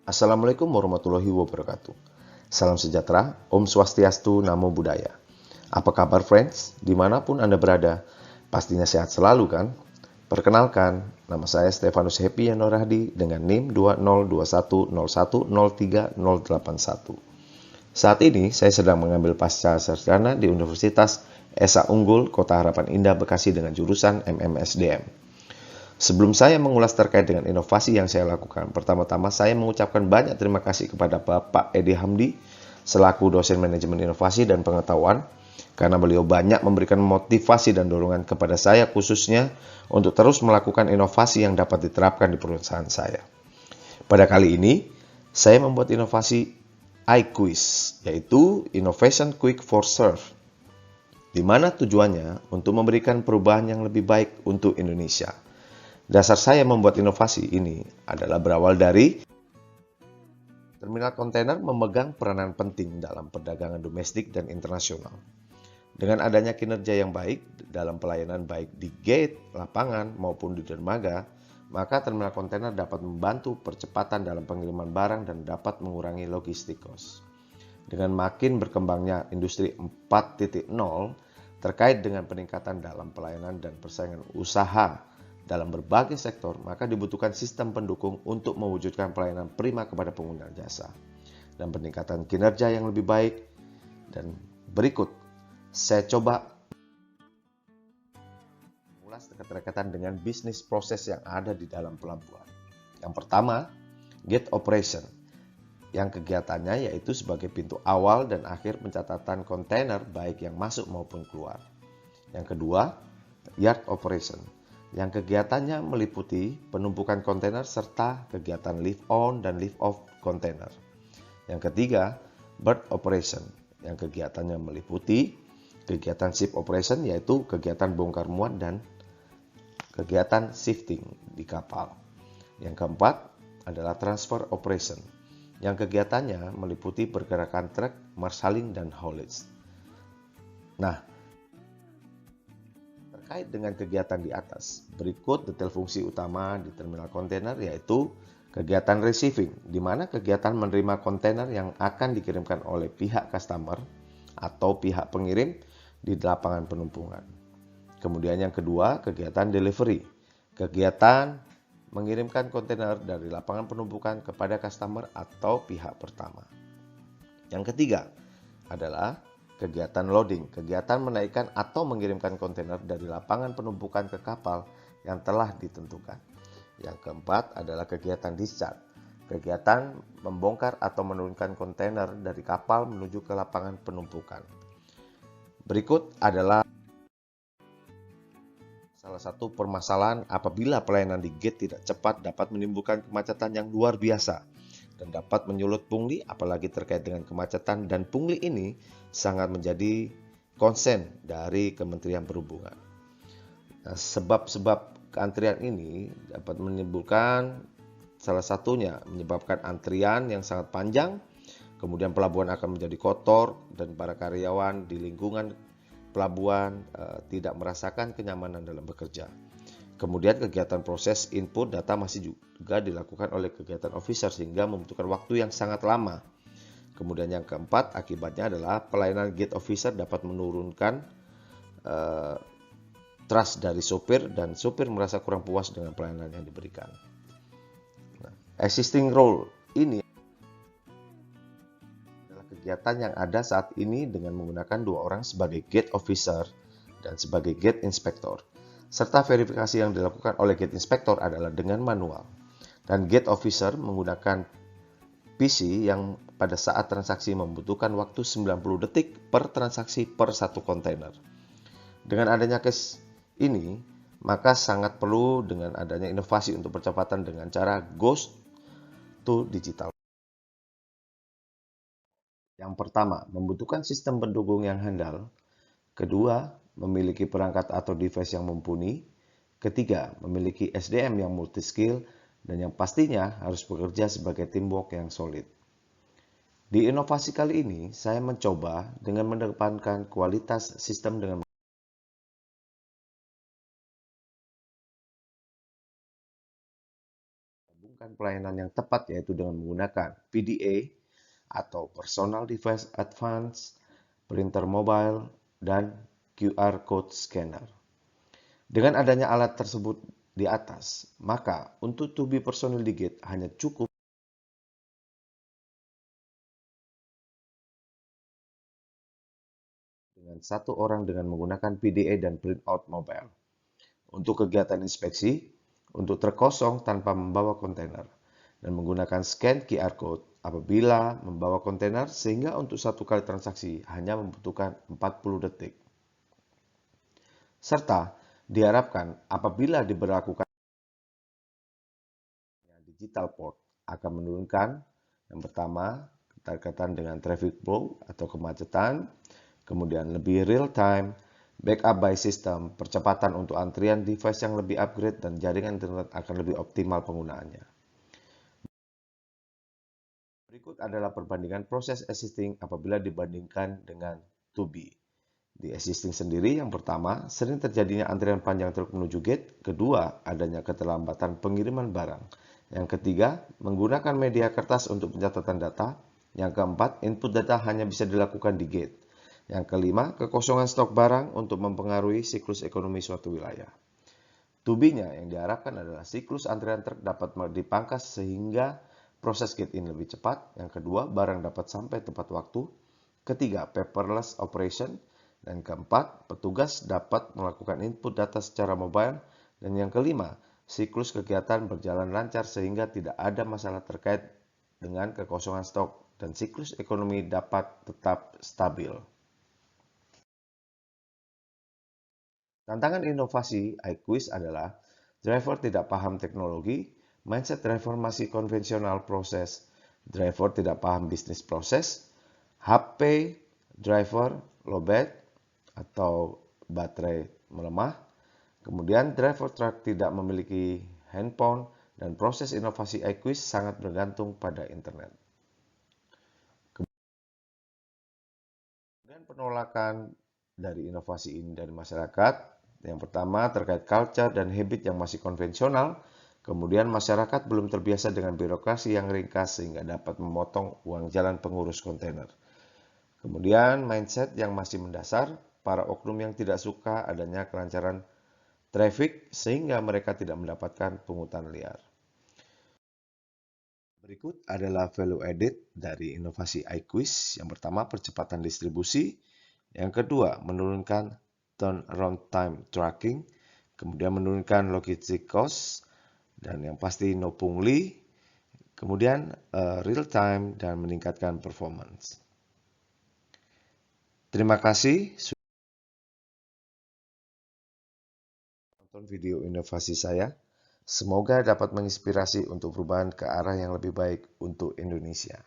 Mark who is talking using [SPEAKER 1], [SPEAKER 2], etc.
[SPEAKER 1] Assalamualaikum warahmatullahi wabarakatuh. Salam sejahtera, Om Swastiastu, Namo Buddhaya. Apa kabar friends? Dimanapun Anda berada, pastinya sehat selalu kan? Perkenalkan, nama saya Stefanus Happy Yanorahdi dengan NIM 202101030081. Saat ini saya sedang mengambil pasca sarjana di Universitas Esa Unggul, Kota Harapan Indah, Bekasi dengan jurusan MMSDM. Sebelum saya mengulas terkait dengan inovasi yang saya lakukan, pertama-tama saya mengucapkan banyak terima kasih kepada Bapak Edi Hamdi selaku dosen manajemen inovasi dan pengetahuan karena beliau banyak memberikan motivasi dan dorongan kepada saya khususnya untuk terus melakukan inovasi yang dapat diterapkan di perusahaan saya. Pada kali ini, saya membuat inovasi iQuiz, yaitu Innovation Quick for Serve, di mana tujuannya untuk memberikan perubahan yang lebih baik untuk Indonesia. Dasar saya membuat inovasi ini adalah berawal dari terminal kontainer memegang peranan penting dalam perdagangan domestik dan internasional. Dengan adanya kinerja yang baik dalam pelayanan baik di gate, lapangan, maupun di dermaga, maka terminal kontainer dapat membantu percepatan dalam pengiriman barang dan dapat mengurangi logistik cost. Dengan makin berkembangnya industri 4.0 terkait dengan peningkatan dalam pelayanan dan persaingan usaha dalam berbagai sektor, maka dibutuhkan sistem pendukung untuk mewujudkan pelayanan prima kepada pengguna jasa dan peningkatan kinerja yang lebih baik. Dan berikut, saya coba mengulas terkait dengan bisnis proses yang ada di dalam pelabuhan. Yang pertama, gate operation, yang kegiatannya yaitu sebagai pintu awal dan akhir pencatatan kontainer baik yang masuk maupun keluar. Yang kedua, yard operation, yang kegiatannya meliputi penumpukan kontainer serta kegiatan lift on dan lift off kontainer. Yang ketiga, berth operation, yang kegiatannya meliputi kegiatan ship operation yaitu kegiatan bongkar muat dan kegiatan shifting di kapal. Yang keempat adalah transfer operation, yang kegiatannya meliputi pergerakan truk, marshaling, dan haulage. Nah, terkait dengan kegiatan di atas, berikut detail fungsi utama di terminal kontainer yaitu kegiatan receiving, di mana kegiatan menerima kontainer yang akan dikirimkan oleh pihak customer atau pihak pengirim di lapangan penumpukan. Kemudian yang kedua, kegiatan delivery, kegiatan mengirimkan kontainer dari lapangan penumpukan kepada customer atau pihak pertama. Yang ketiga adalah kegiatan loading, kegiatan menaikkan atau mengirimkan kontainer dari lapangan penumpukan ke kapal yang telah ditentukan. Yang keempat adalah kegiatan discharge, kegiatan membongkar atau menurunkan kontainer dari kapal menuju ke lapangan penumpukan. Berikut adalah salah satu permasalahan apabila pelayanan di gate tidak cepat dapat menimbulkan kemacetan yang luar biasa dan dapat menyulut pungli, apalagi terkait dengan kemacetan, dan pungli ini sangat menjadi konsen dari Kementerian Perhubungan. Nah, sebab-sebab keantrian ini dapat menimbulkan salah satunya menyebabkan antrian yang sangat panjang, kemudian pelabuhan akan menjadi kotor dan para karyawan di lingkungan pelabuhan tidak merasakan kenyamanan dalam bekerja. Kemudian kegiatan proses input data masih juga dilakukan oleh kegiatan officer sehingga membutuhkan waktu yang sangat lama. Kemudian yang keempat, akibatnya adalah pelayanan gate officer dapat menurunkan trust dari sopir dan sopir merasa kurang puas dengan pelayanan yang diberikan. Nah, existing role ini adalah kegiatan yang ada saat ini dengan menggunakan 2 orang sebagai gate officer dan sebagai gate inspector. Serta verifikasi yang dilakukan oleh gate inspector adalah dengan manual. Dan gate officer menggunakan PC yang pada saat transaksi membutuhkan waktu 90 detik per transaksi per satu kontainer. Dengan adanya case ini, maka sangat perlu dengan adanya inovasi untuk percepatan dengan cara ghost to digital. Yang pertama, membutuhkan sistem pendukung yang handal. Kedua, memiliki perangkat atau device yang mumpuni. Ketiga, memiliki SDM yang multi-skill. Dan yang pastinya harus bekerja sebagai teamwork yang solid. Di inovasi kali ini, saya mencoba dengan mengedepankan kualitas sistem dengan menghubungkan pelayanan yang tepat yaitu dengan menggunakan PDA atau Personal Device Advanced, printer mobile, dan QR Code Scanner. Dengan adanya alat tersebut di atas, maka untuk Tubi Personal Digit hanya cukup dengan satu orang dengan menggunakan PDA dan printout mobile. Untuk kegiatan inspeksi, untuk truk kosong tanpa membawa kontainer, dan menggunakan scan QR Code apabila membawa kontainer sehingga untuk satu kali transaksi hanya membutuhkan 40 detik. Serta diharapkan apabila diberlakukan digital port akan menurunkan yang pertama berkaitan dengan traffic flow atau kemacetan, kemudian lebih real time, backup by system, percepatan untuk antrian device yang lebih upgrade dan jaringan internet akan lebih optimal penggunaannya. Berikut adalah perbandingan proses existing apabila dibandingkan dengan to be. Di existing sendiri, yang pertama, sering terjadinya antrian panjang truk menuju gate. Kedua, adanya keterlambatan pengiriman barang. Yang ketiga, menggunakan media kertas untuk pencatatan data. Yang keempat, input data hanya bisa dilakukan di gate. Yang kelima, kekosongan stok barang untuk mempengaruhi siklus ekonomi suatu wilayah. To-be-nya yang diharapkan adalah siklus antrian truk dapat dipangkas sehingga proses gate in lebih cepat. Yang kedua, barang dapat sampai tepat waktu. Ketiga, paperless operation. Dan keempat, petugas dapat melakukan input data secara mobile. Dan yang kelima, siklus kegiatan berjalan lancar sehingga tidak ada masalah terkait dengan kekosongan stok dan siklus ekonomi dapat tetap stabil. Tantangan inovasi iQuiz adalah driver tidak paham teknologi, mindset driver masih konvensional proses, driver tidak paham bisnis proses, HP driver lowbat atau baterai melemah, kemudian driver truck tidak memiliki handphone, dan proses inovasi iQuiz sangat bergantung pada internet. Kemudian penolakan dari inovasi ini dari masyarakat. Yang pertama terkait culture dan habit yang masih konvensional. Kemudian masyarakat belum terbiasa dengan birokrasi yang ringkas sehingga dapat memotong uang jalan pengurus kontainer. Kemudian mindset yang masih mendasar, para oknum yang tidak suka adanya kelancaran traffic sehingga mereka tidak mendapatkan pungutan liar. Berikut adalah value added dari inovasi iQuiz. Yang pertama, percepatan distribusi. Yang kedua, menurunkan turnaround time tracking. Kemudian menurunkan logistic cost. Dan yang pasti no pungli. Kemudian real time dan meningkatkan performance. Terima kasih sudah menonton video inovasi saya. Semoga dapat menginspirasi untuk perubahan ke arah yang lebih baik untuk Indonesia.